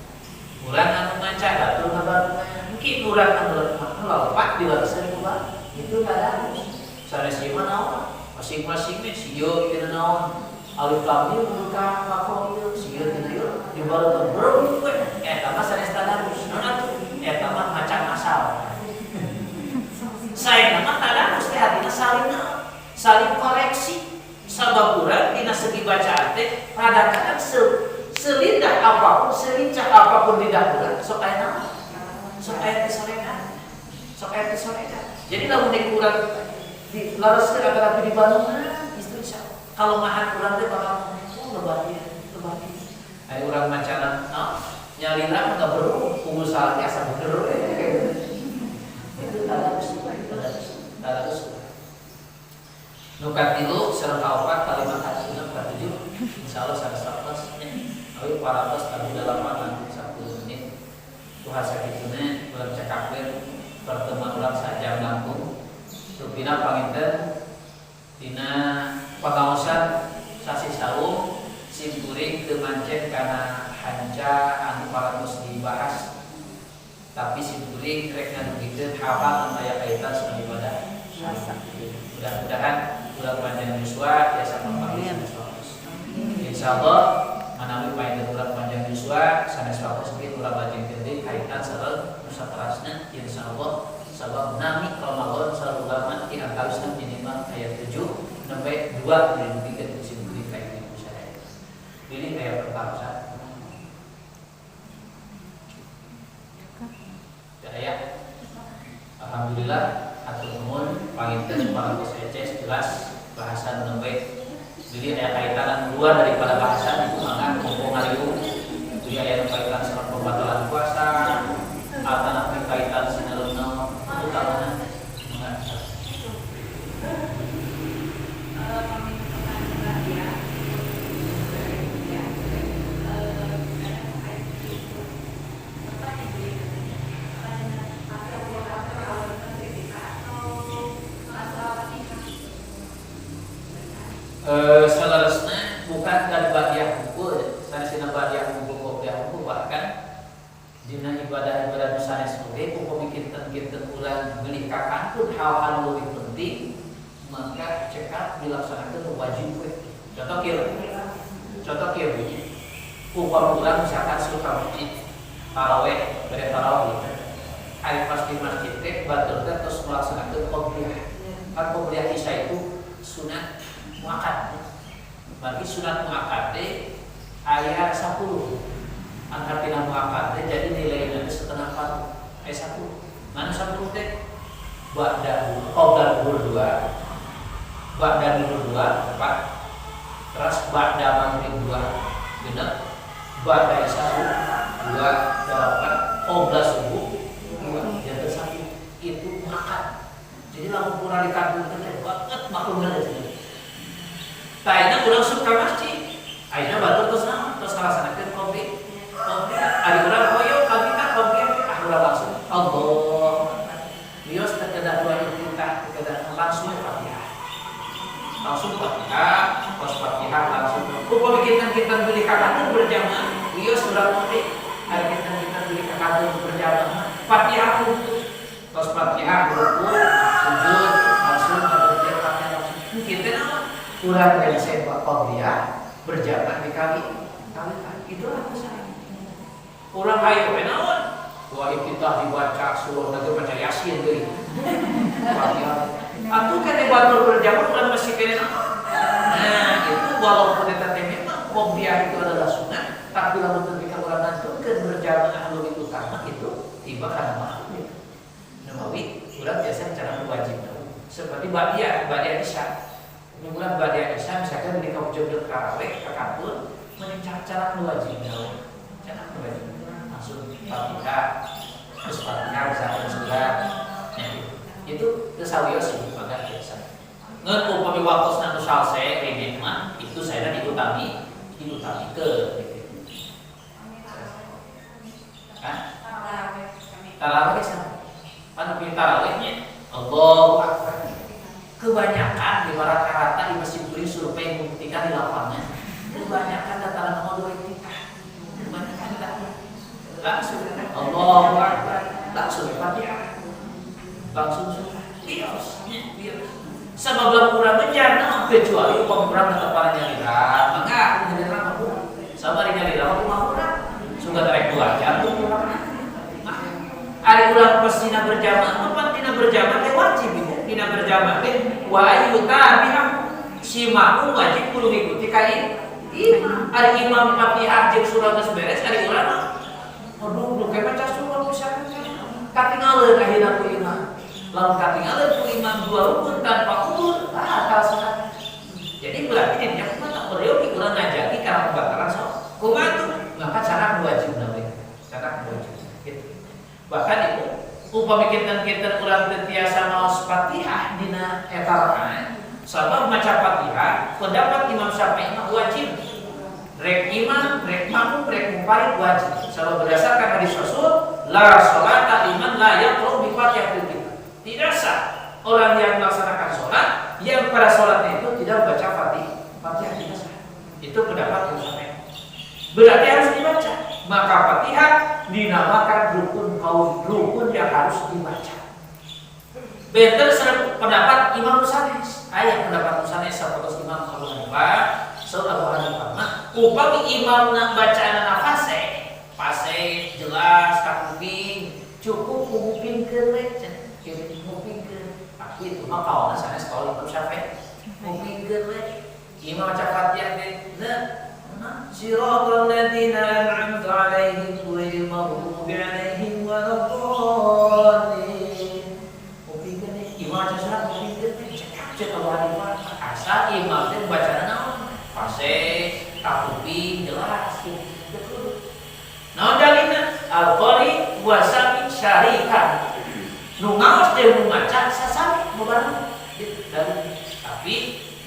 Urang anu maca batur ngabangunan, mungkin urang anu lompat dilareskeun bulan itu tadarus. Sanes ieu mah naon? Masing-masing teh sieun tina naon? Alif lam mim buka maqam ieu sieun tina ieu dibarakeun beureum eta mah sanes tadarus. Naon atuh? Eta mah macan asal. Saya nama tadarus teh artinya saling koreksi. Sabab urang dina segi bacaan teh kadang-kadang selindah apapun, selincah apapun lidah urang sok aya naon? Sok aya disorekan. Sok aya disorekan. Jadi lamun nek urang dilareskeun agar di Bandung istri insyaallah. Kalau mahan urang teh bakal lebatin. Aya urang macana, nyarina mah enggak perlu unggul salah asa bener itu tadarus. Nukat tilu sareng kaopat kalimat hadisna katujuh insyaallah sanes awi paratos kami dalam makan 1 menit tuha sakituna ulang cakakeun pertemuan ulang sajam langkung rupina panginten dina pangaosan sasi saum simkuring teu mancen kana hanca anu paratos dibahas tapi simkuring rek ngadugikeun hafal anu aya kaitan sama ibadah puasa. Mudah-mudahan bulan panjang yuswa biasa mempanggil insyaallah manawi paedah bulan panjang yuswa sanes waktu sekian ulah bajeng gede kaitan sareng nusa terasna insyaallah sabab nami Ramadan sareng ulama di antawisna minimal ayat 7 sampai 2 dilebihkeun simkuring kaitan sadaya. Ini ayat pertama saat. Ya, alhamdulillah atur ngintip para bos eces jelas bahasa nembek. Jadi ada kaitan luar daripada bahasa itu maka kumpul ngaliu. Jadi ada kaitan sama pembatalan puasa, atau kaitan sinaruna utama. Selarasnya bukan dari badiah buku, sanesina badiah buku kopiah buku bahkan dina ibadah-ibadah sanes oge kumpul kinten-kinten urang beli kakantun hal-hal lebih penting maka cekat dilaksanakan wajib we. Contoh kieu umpama urang misalkan suka masjid tarawih, bere tarawih hari pas di masjid teh batur teh terus melaksanakan qobliyah. Kan qobliyah isya itu sunat muakkad. Berarti sunat muakkad teh aya 10. Angkatina muakkad teh jadi nilainya setengah 4. Aya 10. Mana 10 teh? Ba'da qabla zuhur 2. Ba'da zuhur 2 4. Terus ba'da maghrib 2. Bener? Ba'da isya 2 8. Qabla subuh 2. Jadi 1 itu muakkad. Jadi lamun kurang dikandung teh banget maklumna teh. Taina urang suka masjid. Aina batur terus naon? Terus ngalaksanakeun qobliyah. Ari urang hoyo kami ka qobliyah urang langsung Allah. Bios terkedah dua kita terkedah langsung Fatihah. Langsung Fatihah, pas Fatihah langsung. Upami kita beli kakatun berjamaah, bios urang mati. Ari kita beli kakatun berjamaah, Fatihah ruku. Pas Fatihah ruku, sujud, langsung Fatihah langsung. Kita naon? Urang yang sepak qobliyah berjamaah dikali itulah kesalahan. Urang hayu naon? Wah kita dibaca surah nanti baca Yasin deui. Fatihah. Atuh kan batur berjamaah urang mesti kene naon? Nah, itu walaupun eta teh memang qobliyah itu adalah sunat, tapi lamun ketika urang nanturkeun berjamaah lebih utama itu tiba kana makhluk. Nawawi urang biasa cara wajib seperti badiah isya. Bulan badiah isya misalkan di kaujung tarawih kakantun mending cara wajib cara wajib langsung Fatihah terus Fatihah misalkan surat itu sawios sih maka biasa ngan upami wakosna nu salse rene mah itu saya diutami ke tarawih sama anu pilih tarawihnya Allahu Akbar. Kebanyakan di rata-rata di masjid beri survei membuktikan di lapangan kebanyakan dataran nomor 2 kita kebanyakan langsung Allahu Akbar langsung Fatihah langsung bios sabab kurang bencana kecuali kurang keteparan nyalira maka nyalira apa sabar nyalira apa kurang sudah tarik 2 jam tuh kurang hari ulang pesina berjamaah apa tina berjamaah wajib dina berjamaah wa ayu tabi'ah si makmum wajib kudu ngikuti ka imam. Ari imam Fatihah jeung surah geus beres ari urang aduh kayak baca surah misalkan katingaleun ayeuna ku imam. Lamun katingaleun ku imam 2 rukun tanpa udzur batal salat. Jadi berarti dia mah perlu urang ngajaki kana pembatalan salat. Kumaha maka cara wajib nabi. Cara wajib. Gitu. Bahkan itu upami kinten-kinten urang teu tiasa maos Fatihah dina eta rakaat sabab maca Fatihah pendapat Imam Syafi'i mah wajib rek imam rek makmum rek munfarid wajib sabab berdasarkan hadis Rasul la sholata liman la yaqra'u bi Fatihatil kitab. Tidak sah orang yang melaksanakan sholat yang pada sholatnya itu tidak membaca Fatihah tidak sah. Itu pendapat Imam Syafi'i. Berarti harus dibaca. Maka Fatihah dinamakan rukun yang harus dibaca. Betul pendapat Imam Musanis. Ayat pendapat Musanis sahabat Imam Abu Hanifah, Abu Hanifah. Upami imam nak bacaan nafase, fase jelas kaping, cukup ngupingkeun we cenah. Ngupingkeun. Tapi itu mah kawana sanes kalau Imam Syafi'i. Ngupingkeun we. Imam baca Fatihah teh Siratal ladzina an'amta 'alaihim ghairil maghdubi 'alaihim waladdallin. Imam baca surat imam teh baca naon? Fase, takupi, jelas. Betul. Naon dalilna? Al-qari wa sami syarikan. Nu ngaos teh nu maca sasami nu bareng. Tapi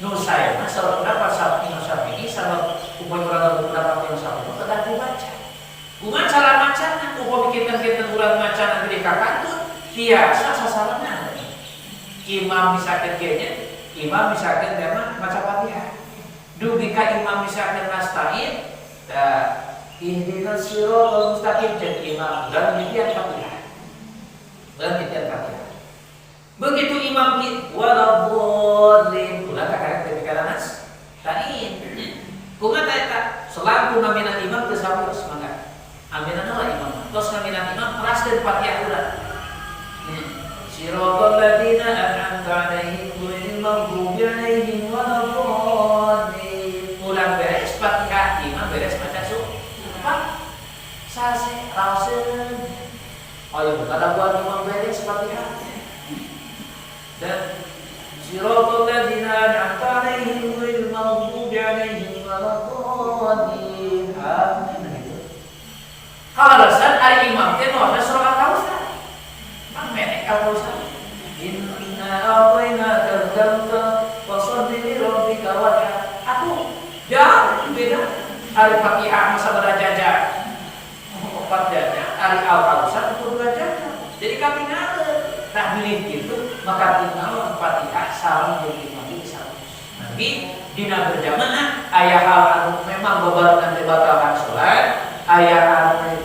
nu saeuna sabab pendapat Syafi'i Syafi'i sabab upami urang pendapat yang Syafi'i tetap dibaca. Kumaha cara macana? Upami kita urang macana gede ka kantun tiasa sasaranna. Imam misalkan kayaknya, imam misalkan tema maca Fatihah. Dugi ka imam misalkan nasta'in, ihdinas siratal mustaqim jeung imam dan mimpian Fatihah. Dan mimpian Fatihah. Begitu imam waladhdallin, ulah ka ketika nas ta'in. Kumaha eta? Selaku ngaminan imam teu sawios mangga. Aminanna lah imam. Tos ngaminan imam teraskeun Fatihah ulah. Siratal ladzina an'amta 'alaihim ghairil maghdubi 'alaihim waladdallin. Ulang beres Fatihah, imam beres maca surat. Sase raoseun. Ayo kada buat imam beres Fatihah. Dan siratal ladzina an'amta 'alaihim ghairil maghdubi 'alaihim waladdallin. Amin. Kalau alasan hari imam teh mau surah Al-Kausar. Menek Al-Kausar. Inna a'tainaka al-kautsar fasholli li rabbika wanhar. Aku jauh beda. Hari Fatihah masa berjajar. 4 jajar. Hari Al-Kausar itu 2 jajar. Jadi kami ngalir. Nah milih gitu maka tinggal Fatihah sareng jeung imam bisa. Nanti dina berjamaah aya hal anu memang babarengan batalkan salat, aya anu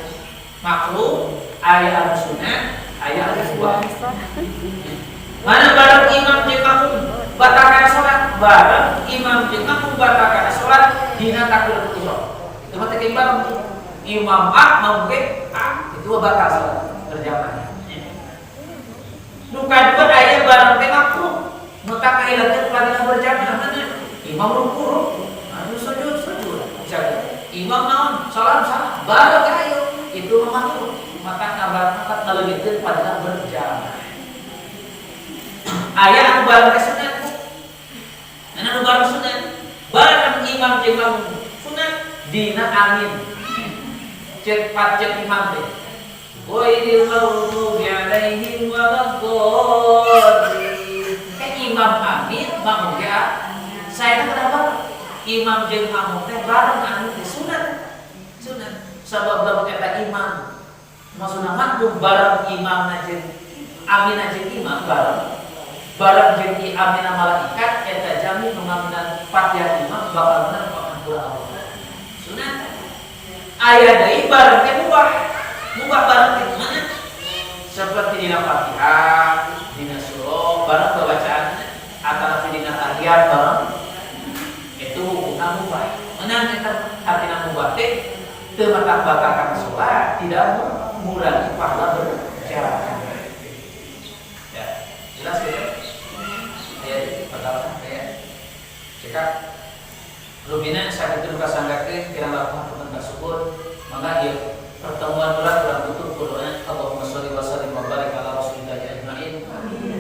makruh, aya anu sunat, aya anu buah. Mana bareng imam jeung makmum batalkan salat, bareng imam jeung makmum batalkan salat dina takbiratul ihram. Itu mah teh bareng imam A makmum B A itu batal salat berjamaah. Nu kadua aya bareng teh makruh, nu tak kailatan pelajaran berjamaah mana? Imam ruku, anu sujud. Imam naon? Salam, bareng ayo. Itu makruh. Maka kabar ngaleungkeun pada berjamaah. Aya anu bareng sunat. Anu bareng sunat. Bareng imam jeung makmum sunat dina amin. Cek imam teh. Ghairil maghdubi 'alaihim waladdallin. Imam amin, makmum ge saya kenapa? Imam jeung makmum teh bareng anu teh sunat. Sabab lamun eta imam maksudna makmum bareng imamna jeung amina jeung imam bareng jeung amina malaikat eta jamin nu ngaminan Fatihah imam bakal bener pakantura Allah. Sunat. Aya deui bareng teh mubah bareng teh mana? Seperti dina Fatihah, dina surah bareng bacaan antara dina tahiyat bareng itu hukumna mubah. Menang eta artina mubah teh teu batalkan salat, tidak mengurangi pahala berjamaah. Ya, jelas gitu. Ya, batalkan ya. Cekak rubina sakitu kasanggakeun kirang lakukan kasubur, mangga ieu pertemuan urang tutup kudunya Allahumma sholli wa sallim wa barik ala rasulillah ajmain.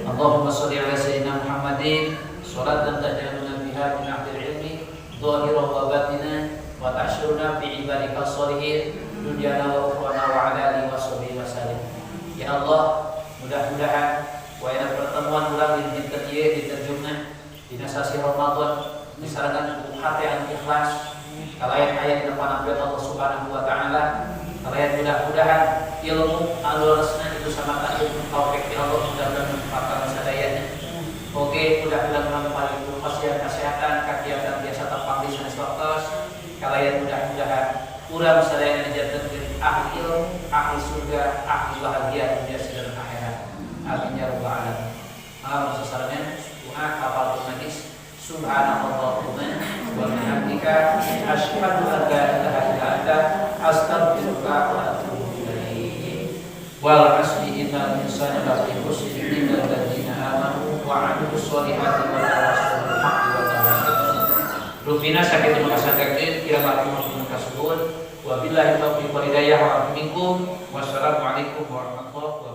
Allahumma sholli ala sayyidina Muhammadin sholatan taj'aluna biha min ahdil ilmi dhahira wa batina wa ta'syuruna bi ibadika sholihin dunyana wa ukhwana wa ala alihi wa sahbihi wa sallim. Ya Allah, mudah-mudahan wayna pertemuan urang dinten ieu diterjemna dina sasi Ramadan disarankan hati anu ikhlas kalayan aya di depan Allah Subhanahu wa taala. Kalian mudah-mudahan ilmu alulasna itu sama ilmu taufik ya Allah mudah-mudahan bermanfaat sadayana. Oke, mudah-mudahan bermanfaat itu kesehatan kegiatan biasa terpanggi sanes waktos. Kalian mudah-mudahan urang sadayana dijadikan ahli ilmu, ahli surga, ahli bahagia dunia dan akhirat. Amin ya rabbal alamin. Malam sasarannya doa kapal manis. Subhanallahumma wa bihamdika asyhadu an la ilaha illa anta astaghfiruka wa atubu ilaik. Wal 'asri innal insana lafi khusr illa alladziina aamanu wa 'amilus sholihati wa tawassaw bil haqqi wa tawassaw bis sabr. Rubina sakitu makasangkeun kirang lakukan kasubun. Wabillahi taufiq wal hidayah wa minkum. Wassalamu alaikum warahmatullahi wabarakatuh.